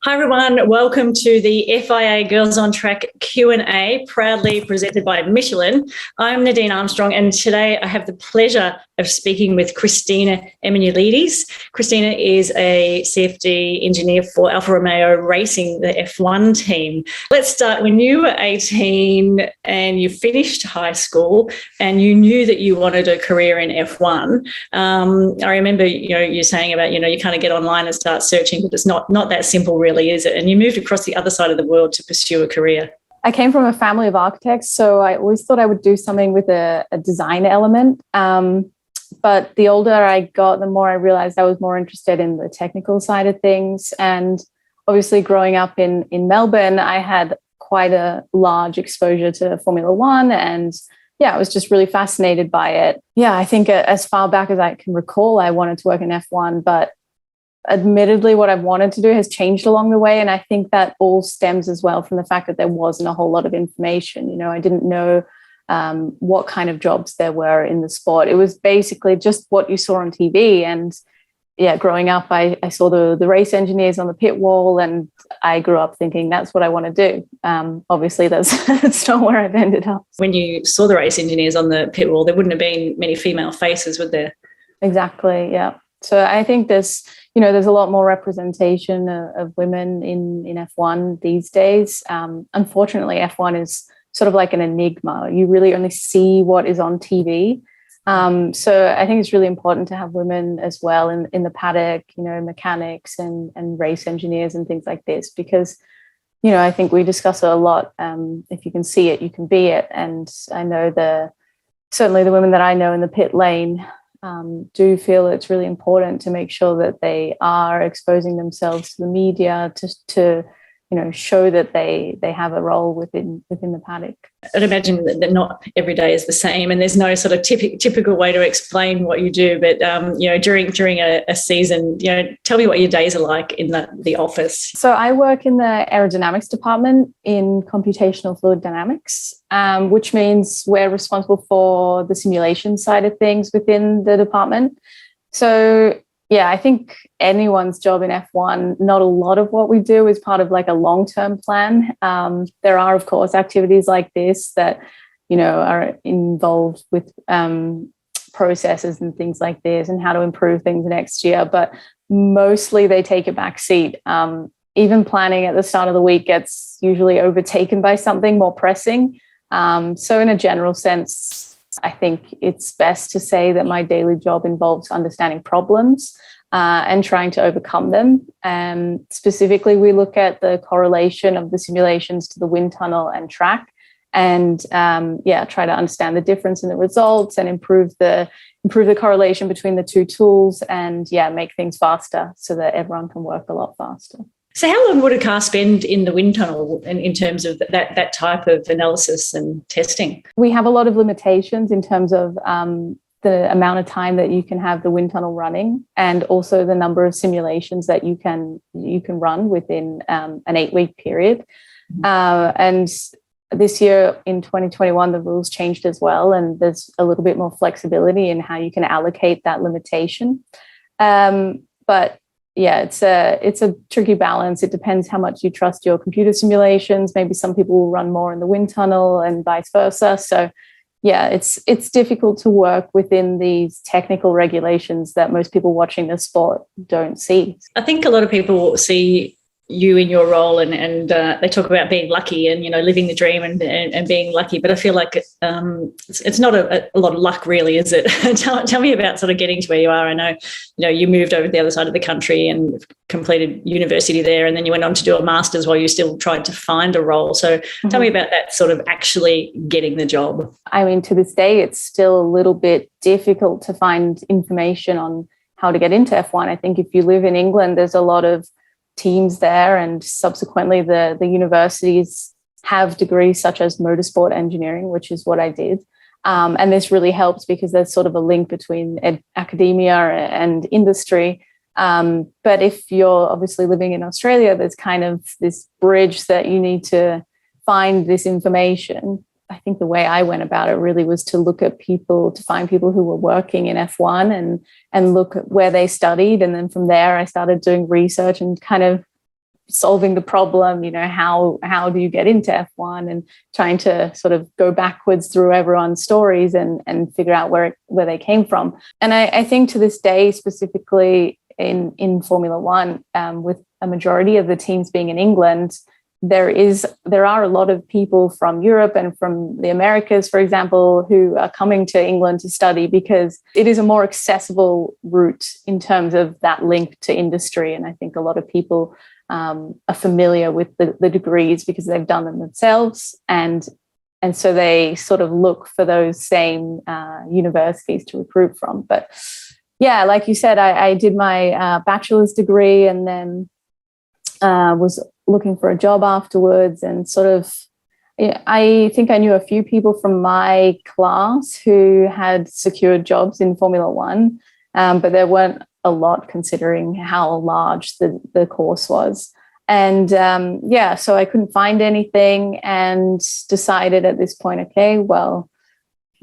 Hi everyone, welcome to the FIA Girls on Track Q&A, proudly presented by Michelin. I'm Nadine Armstrong, and today I have the pleasure of speaking with Krystina Emmanouilides. Krystina is a CFD engineer for Alfa Romeo Racing, the F1 team. Let's start when you were 18 and you finished high school and you knew that you wanted a career in F1. I remember you saying about, you kind of get online and start searching, but it's not that simple really, is it? And you moved across the other side of the world to pursue a career. I came from a family of architects, so I always thought I would do something with a design element. But the older I got, the more I realized I was more interested in the technical side of things. And obviously growing up in Melbourne, I had quite a large exposure to Formula One. And I was just really fascinated by it. I think as far back as I can recall, I wanted to work in F1, but admittedly, what I've wanted to do has changed along the way. And I think that all stems as well from the fact that there wasn't a whole lot of information. I didn't know what kind of jobs there were in the sport. It was basically just what you saw on TV. And growing up, I saw the race engineers on the pit wall, and I grew up thinking that's what I want to do. Obviously, that's not where I've ended up. When you saw the race engineers on the pit wall, there wouldn't have been many female faces, would there? Exactly, yeah. So I think there's a lot more representation of women in F1 these days. Unfortunately, F1 is sort of like an enigma. You really only see what is on TV. So I think it's really important to have women as well in the paddock, mechanics and race engineers and things like this, because, I think we discuss it a lot. If you can see it, you can be it. And I know certainly the women that I know in the pit lane do feel it's really important to make sure that they are exposing themselves to the media to show that they have a role within the paddock. I'd imagine that not every day is the same, and there's no sort of typical way to explain what you do. But during a season, tell me what your days are like in the office. So I work in the aerodynamics department in computational fluid dynamics, which means we're responsible for the simulation side of things within the department. So I think anyone's job in F1, not a lot of what we do is part of like a long-term plan. There are, of course, activities like this that, are involved with processes and things like this and how to improve things next year. But mostly they take a back seat. Even planning at the start of the week gets usually overtaken by something more pressing. So in a general sense, I think it's best to say that my daily job involves understanding problems and trying to overcome them. Specifically, we look at the correlation of the simulations to the wind tunnel and track, and try to understand the difference in the results and improve the correlation between the two tools, and make things faster so that everyone can work a lot faster. So how long would a car spend in the wind tunnel in terms of that type of analysis and testing? We have a lot of limitations in terms of the amount of time that you can have the wind tunnel running, and also the number of simulations that you can run within an 8-week period. And this year in 2021, the rules changed as well, and there's a little bit more flexibility in how you can allocate that limitation. But it's a tricky balance. It depends how much you trust your computer simulations. Maybe some people will run more in the wind tunnel and vice versa. So it's difficult to work within these technical regulations that most people watching the sport don't see. I think a lot of people see you in your role and they talk about being lucky and living the dream and being lucky, but I feel like it's not a lot of luck really, is it? tell me about sort of getting to where you are. I know you moved over to the other side of the country and completed university there, and then you went on to do a master's while you still tried to find a role. So tell me about that sort of actually getting the job. I mean, to this day it's still a little bit difficult to find information on how to get into F1. I think if you live in England, there's a lot of teams there, and subsequently the universities have degrees such as motorsport engineering, which is what I did. And this really helps because there's sort of a link between academia and industry. But if you're obviously living in Australia, there's kind of this bridge that you need to find this information. I think the way I went about it really was to look at people, to find people who were working in F1 and look at where they studied. And then from there, I started doing research and kind of solving the problem, how do you get into F1, and trying to sort of go backwards through everyone's stories and figure out where they came from. And I think to this day, specifically in Formula One, with a majority of the teams being in England, there are a lot of people from Europe and from the Americas, for example, who are coming to England to study because it is a more accessible route in terms of that link to industry. And I think a lot of people are familiar with the degrees because they've done them themselves. And so they sort of look for those same universities to recruit from. But yeah, like you said, I did my bachelor's degree and then was looking for a job afterwards, and sort of, I think I knew a few people from my class who had secured jobs in Formula One, but there weren't a lot considering how large the course was. And so I couldn't find anything and decided at this point, okay, well,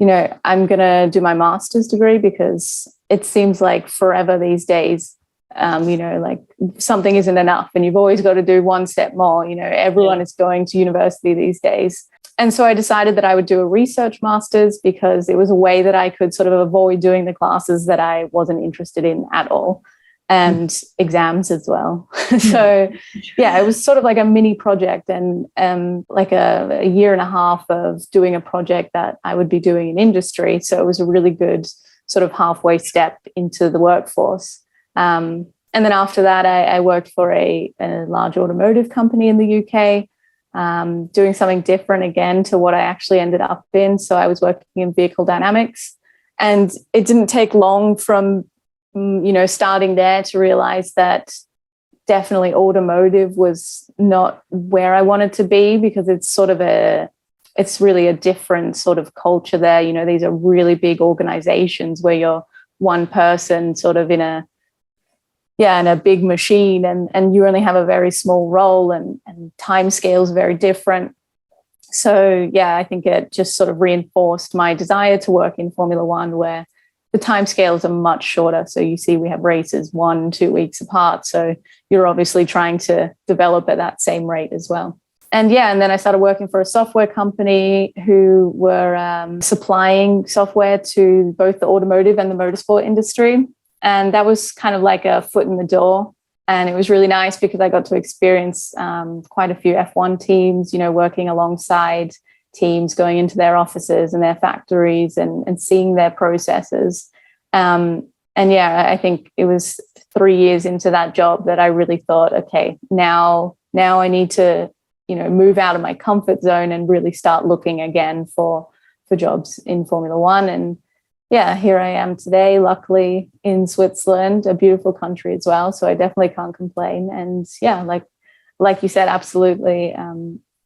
I'm going to do my master's degree because it seems like forever these days. Like something isn't enough and you've always got to do one step more. Everyone is going to university these days. And so I decided that I would do a research master's because it was a way that I could sort of avoid doing the classes that I wasn't interested in at all, and exams as well. So yeah, it was sort of like a mini project, and like a year and a half of doing a project that I would be doing in industry. So it was a really good sort of halfway step into the workforce. And then after that, I worked for a large automotive company in the UK, doing something different again to what I actually ended up in. So I was working in vehicle dynamics, and it didn't take long from, starting there to realize that definitely automotive was not where I wanted to be, because it's really a different sort of culture there. These are really big organizations where you're one person sort of in a big machine, and you only have a very small role, and time scales very different. So yeah, I think it just sort of reinforced my desire to work in Formula One, where the time scales are much shorter. So you see we have races 1-2 weeks apart. So you're obviously trying to develop at that same rate as well. And then I started working for a software company who were supplying software to both the automotive and the motorsport industry. And that was kind of like a foot in the door. And it was really nice because I got to experience quite a few F1 teams, working alongside teams, going into their offices and their factories and seeing their processes. I think it was 3 years into that job that I really thought, okay, now I need to, move out of my comfort zone and really start looking again for jobs in Formula One. And yeah, here I am today, luckily in Switzerland, a beautiful country as well. So I definitely can't complain. And yeah, like you said, absolutely.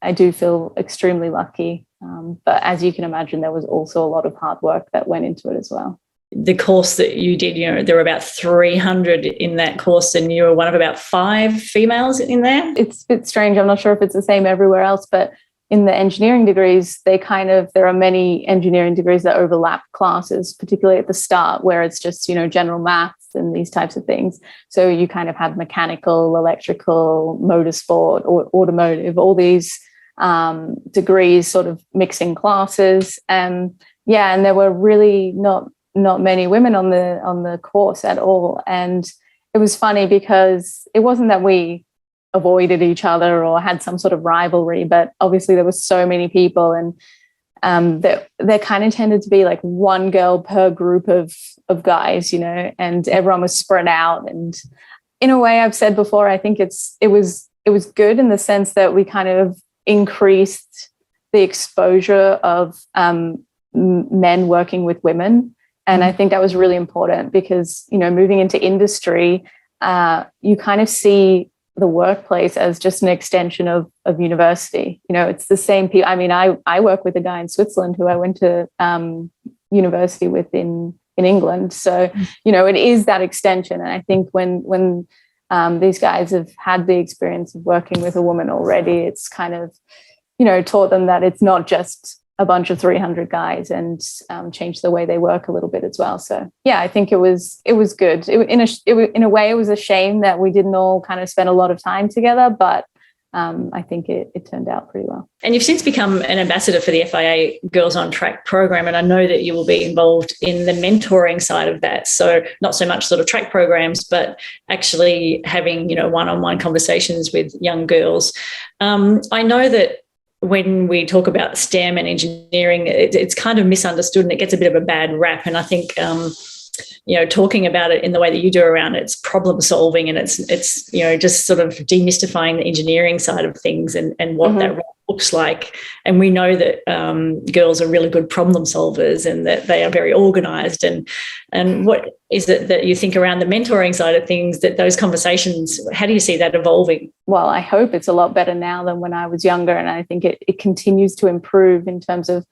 I do feel extremely lucky. But as you can imagine, there was also a lot of hard work that went into it as well. The course that you did, there were about 300 in that course, and you were one of about 5 females in there. It's a bit strange. I'm not sure if it's the same everywhere else, but in the engineering degrees, there are many engineering degrees that overlap classes, particularly at the start, where it's just, general maths and these types of things. So you kind of have mechanical, electrical, motorsport, or automotive, all these degrees sort of mixing classes. And there were really not many women on the course at all. And it was funny because it wasn't that we avoided each other or had some sort of rivalry, but obviously there were so many people, and there kind of tended to be like one girl per group of guys, and everyone was spread out. And in a way, I've said before, I think it was good in the sense that we kind of increased the exposure of men working with women. And I think that was really important because, moving into industry, you kind of see the workplace as just an extension of university. It's the same people. I mean, I work with a guy in Switzerland who I went to university with in England. So, it is that extension. And I think when these guys have had the experience of working with a woman already, it's kind of, taught them that it's not just a bunch of 300 guys and change the way they work a little bit as well. So yeah, I think it was good. In a way, it was a shame that we didn't all kind of spend a lot of time together, but I think it turned out pretty well. And you've since become an ambassador for the FIA Girls on Track program, and I know that you will be involved in the mentoring side of that. So not so much sort of track programs, but actually having, one-on-one conversations with young girls. I know that when we talk about STEM and engineering, it's kind of misunderstood and it gets a bit of a bad rap. And I think talking about it in the way that you do around it's problem solving, and it's just sort of demystifying the engineering side of things and what that role looks like. And we know that girls are really good problem solvers and that they are very organised. And what is it that you think around the mentoring side of things, that those conversations, how do you see that evolving? Well, I hope it's a lot better now than when I was younger, and I think it continues to improve in terms of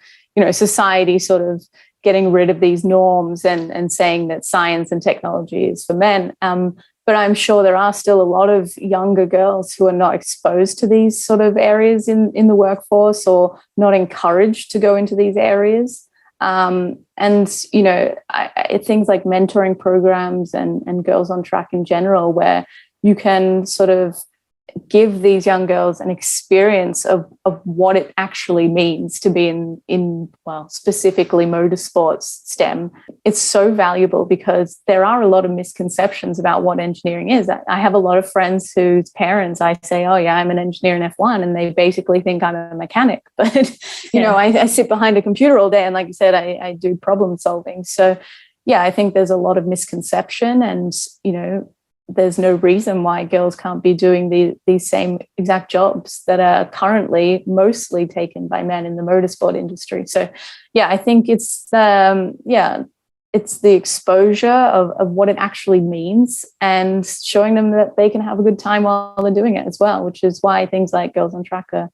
society sort of getting rid of these norms and saying that science and technology is for men. But I'm sure there are still a lot of younger girls who are not exposed to these sort of areas in the workforce, or not encouraged to go into these areas. Things like mentoring programs and Girls on Track in general, where you can sort of give these young girls an experience of what it actually means to be in specifically motorsports STEM. It's so valuable because there are a lot of misconceptions about what engineering is. I have a lot of friends whose parents, I say, oh yeah, I'm an engineer in F1, and they basically think I'm a mechanic. But, I sit behind a computer all day, and like you said, I do problem solving. So yeah, I think there's a lot of misconception, and, there's no reason why girls can't be doing these same exact jobs that are currently mostly taken by men in the motorsport industry. So, yeah, I think it's the exposure of what it actually means, and showing them that they can have a good time while they're doing it as well, which is why things like Girls on Track are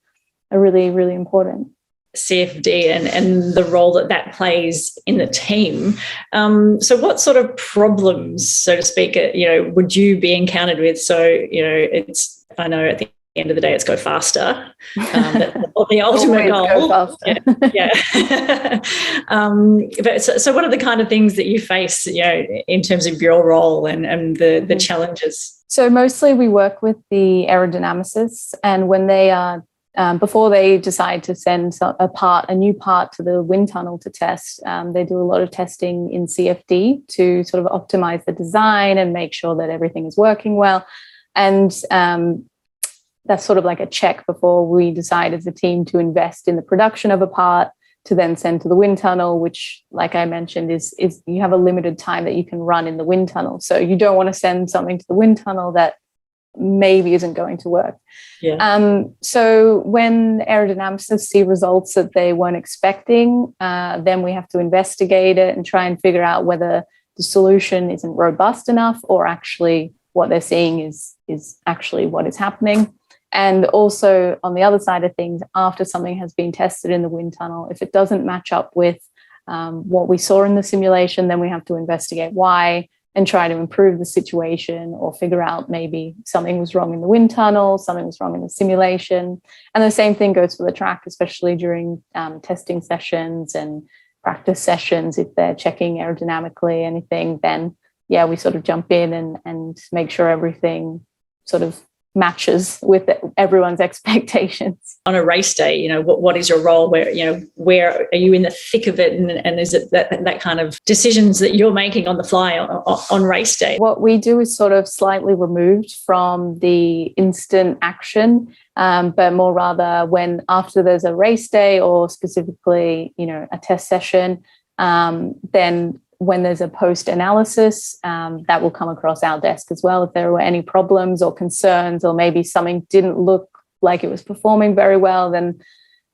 really, really important. CFD and the role that plays in the team. So what sort of problems, so to speak, would you be encountered with? So, I know at the end of the day, it's go faster. The ultimate goal. Yeah. But so what are the kind of things that you face, in terms of your role and the challenges? So mostly we work with the aerodynamicists, and when they are before they decide to send a new part to the wind tunnel to test, they do a lot of testing in CFD to sort of optimize the design and make sure that everything is working well. And that's sort of like a check before we decide as a team to invest in the production of a part to then send to the wind tunnel, which, like I mentioned, is you have a limited time that you can run in the wind tunnel. So you don't want to send something to the wind tunnel that maybe isn't going to work. Yeah. So when aerodynamicists see results that they weren't expecting, then we have to investigate it and try and figure out whether the solution isn't robust enough, or actually what they're seeing is actually what is happening. And also on the other side of things, after something has been tested in the wind tunnel, if it doesn't match up with what we saw in the simulation, then we have to investigate why and try to improve the situation, or figure out maybe something was wrong in the wind tunnel, something was wrong in the simulation. And the same thing goes for the track, especially during testing sessions and practice sessions. If they're checking aerodynamically anything, then yeah, we sort of jump in and make sure everything sort of matches with everyone's expectations. On a race day, what is your role? Where are you in the thick of it? And is it that kind of decisions that you're making on the fly on race day? What we do is sort of slightly removed from the instant action, but more rather when after there's a race day, or specifically, a test session, then when there's a post-analysis, that will come across our desk as well. If there were any problems or concerns, or maybe something didn't look like it was performing very well, then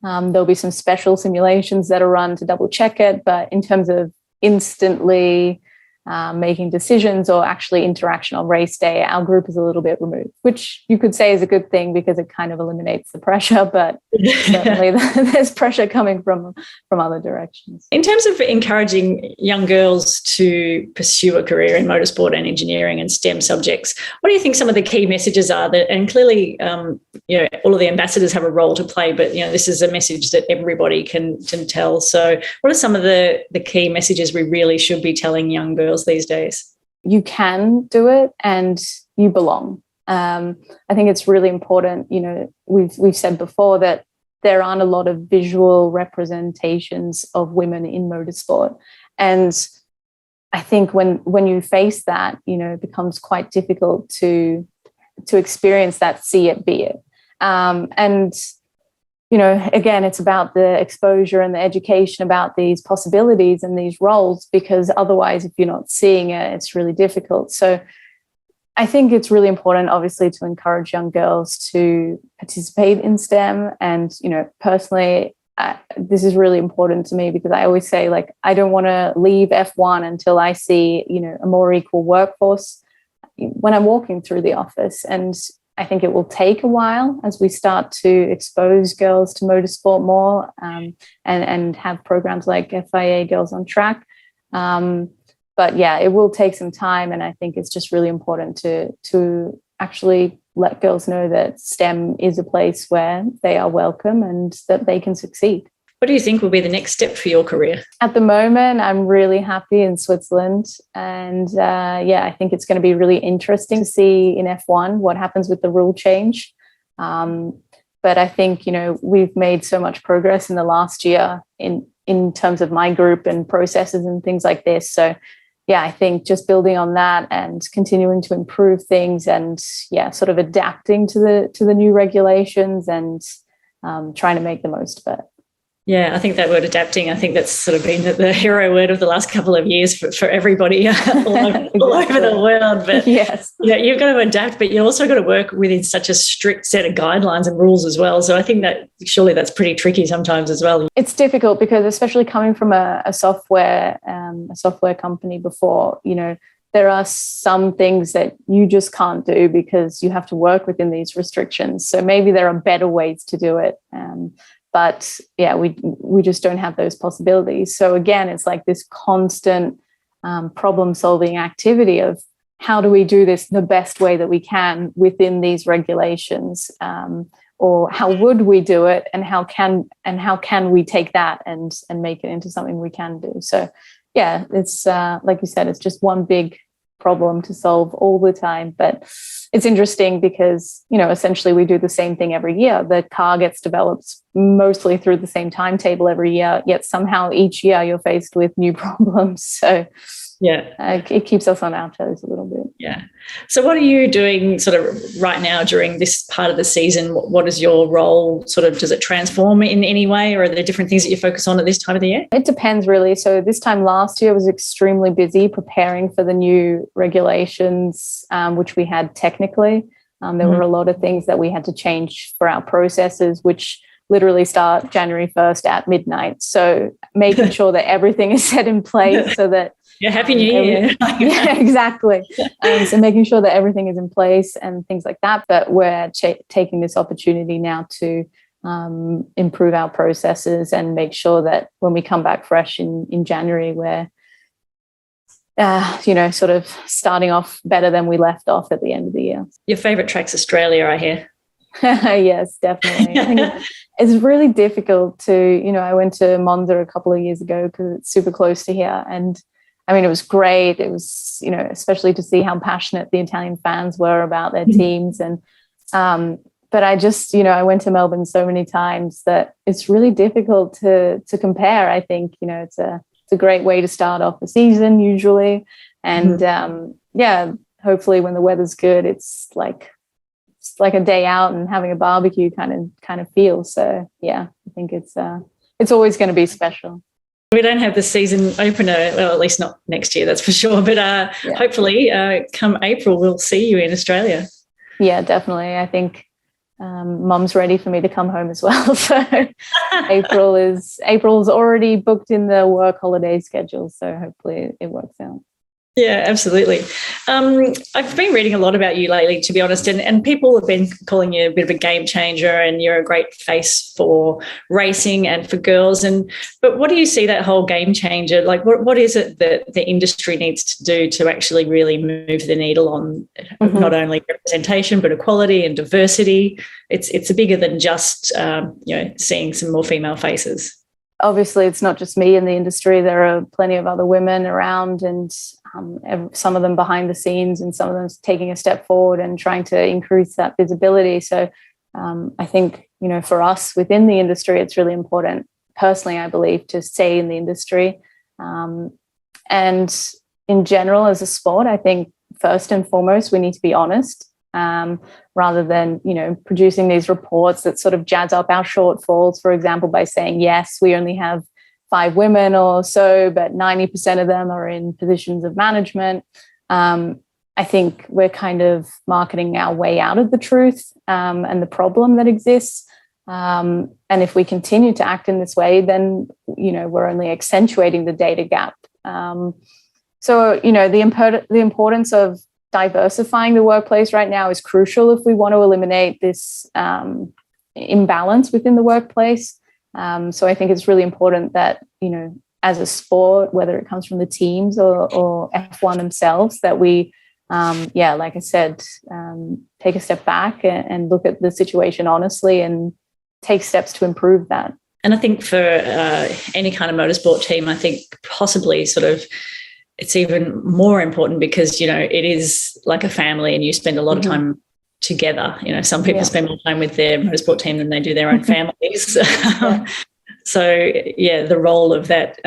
there'll be some special simulations that are run to double check it. But in terms of instantly making decisions or actually interaction on race day, our group is a little bit removed, which you could say is a good thing because it kind of eliminates the pressure, but certainly there's pressure coming from other directions. In terms of encouraging young girls to pursue a career in motorsport and engineering and STEM subjects, what do you think some of the key messages are that, and clearly, all of the ambassadors have a role to play, but, this is a message that everybody can tell. So what are some of the key messages we really should be telling young girls these days? You can do it and you belong. I think it's really important. We've said before that there aren't a lot of visual representations of women in motorsport. And I think when you face that, it becomes quite difficult to experience that, see it, be it. And again, it's about the exposure and the education about these possibilities and these roles, because otherwise, if you're not seeing it, it's really difficult. So I think it's really important, obviously, to encourage young girls to participate in STEM. And, personally, this is really important to me because I always say, I don't want to leave F1 until I see, a more equal workforce when I'm walking through the office. And I think it will take a while as we start to expose girls to motorsport more and have programs like FIA Girls on Track. But yeah, it will take some time. And I think it's just really important to actually let girls know that STEM is a place where they are welcome and that they can succeed. What do you think will be the next step for your career? At the moment, I'm really happy in Switzerland. And I think it's going to be really interesting to see in F1 what happens with the rule change. But I think, we've made so much progress in the last year in terms of my group and processes and things like this. So, I think just building on that and continuing to improve things and, sort of adapting to the new regulations and trying to make the most of it. Yeah, I think that word adapting, I think that's sort of been the hero word of the last couple of years for everybody all over the world. But yes, you've got to adapt, but you also got to work within such a strict set of guidelines and rules as well. So I think that surely that's pretty tricky sometimes as well. It's difficult because especially coming from a software company before, there are some things that you just can't do because you have to work within these restrictions. So maybe there are better ways to do it. But we just don't have those possibilities. So again, it's like this constant problem-solving activity of how do we do this the best way that we can within these regulations, or how would we do it, and how can we take that and make it into something we can do. So it's like you said, it's just one big problem to solve all the time. But it's interesting because, essentially we do the same thing every year. The car gets developed mostly through the same timetable every year, yet somehow each year you're faced with new problems. So it keeps us on our toes a little bit. Yeah. So what are you doing sort of right now during this part of the season? What is your role? Sort of, does it transform in any way, or are there different things that you focus on at this time of the year? It depends really. So this time last year was extremely busy preparing for the new regulations, which we had technically. There were a lot of things that we had to change for our processes, which literally start January 1st at midnight. So making sure that everything is set in place so that Happy New Year. Yeah, exactly. So making sure that everything is in place and things like that. But we're taking this opportunity now to improve our processes and make sure that when we come back fresh in January, we're, sort of starting off better than we left off at the end of the year. Your favourite track's Australia, I hear. Yes, definitely. I think it's really difficult to, I went to Monza a couple of years ago because it's super close to here. And I mean, it was great. It was, especially to see how passionate the Italian fans were about their teams. And, but I just, I went to Melbourne so many times that it's really difficult to compare. I think, it's a great way to start off the season usually. And hopefully when the weather's good, it's like a day out and having a barbecue kind of feel. So I think it's always going to be special. We don't have the season opener, well, at least not next year, that's for sure. But hopefully come April, we'll see you in Australia. Yeah, definitely. I think Mum's ready for me to come home as well. So April's already booked in the work holiday schedule. So hopefully it works out. Yeah, absolutely. I've been reading a lot about you lately, to be honest, and people have been calling you a bit of a game changer, and you're a great face for racing and for girls. But what do you see that whole game changer? Like, what is it that the industry needs to do to actually really move the needle on not only representation but equality and diversity? It's bigger than just seeing some more female faces. Obviously, it's not just me in the industry. There are plenty of other women around, and some of them behind the scenes, and some of them taking a step forward and trying to increase that visibility. So I think, for us within the industry, it's really important, personally, I believe, to stay in the industry. And in general, as a sport, I think first and foremost, we need to be honest. Rather than, producing these reports that sort of jazz up our shortfalls, for example, by saying, yes, we only have 5 women or so, but 90% of them are in positions of management. I think we're kind of marketing our way out of the truth and the problem that exists. And if we continue to act in this way, then, we're only accentuating the data gap. So, the importance of diversifying the workplace right now is crucial if we want to eliminate this imbalance within the workplace. So I think it's really important that, as a sport, whether it comes from the teams or F1 themselves, that we, like I said, take a step back and look at the situation honestly and take steps to improve that. And I think for any kind of motorsport team, I think possibly it's even more important because, it is like a family and you spend a lot of time together. Some people spend more time with their motorsport team than they do their own families. So, the role of that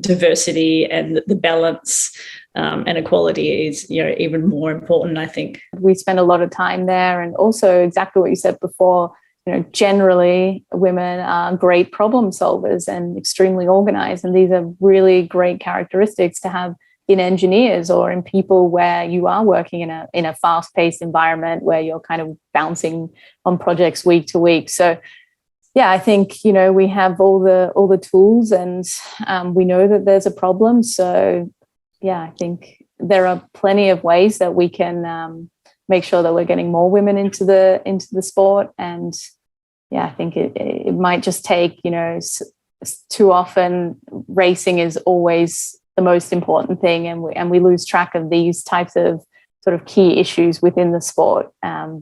diversity and the balance and equality is, even more important, I think. We spend a lot of time there, and also exactly what you said before, generally women are great problem solvers and extremely organized. And these are really great characteristics to have in engineers or in people where you are working in a fast-paced environment where you're kind of bouncing on projects week to week. So I think, we have all the tools, and we know that there's a problem. So I think there are plenty of ways that we can make sure that we're getting more women into the sport. And I think it might just take, too often racing is always the most important thing, and we lose track of these types of sort of key issues within the sport,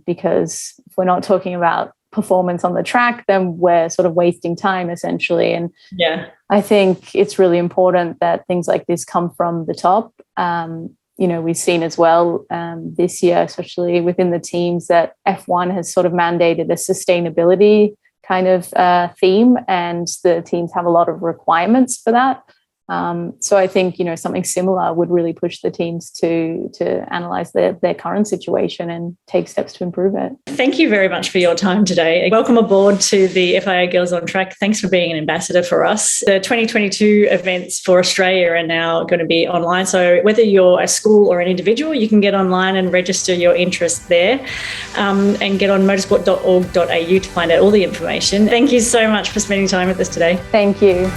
because if we're not talking about performance on the track, then we're sort of wasting time essentially. And I think it's really important that things like this come from the top. We've seen as well this year, especially within the teams, that F1 has sort of mandated a sustainability kind of theme, and the teams have a lot of requirements for that. So I think, something similar would really push the teams to analyze their current situation and take steps to improve it. Thank you very much for your time today. Welcome aboard to the FIA Girls on Track. Thanks for being an ambassador for us. The 2022 events for Australia are now going to be online. So whether you're a school or an individual, you can get online and register your interest there, and get on motorsport.org.au to find out all the information. Thank you so much for spending time with us today. Thank you.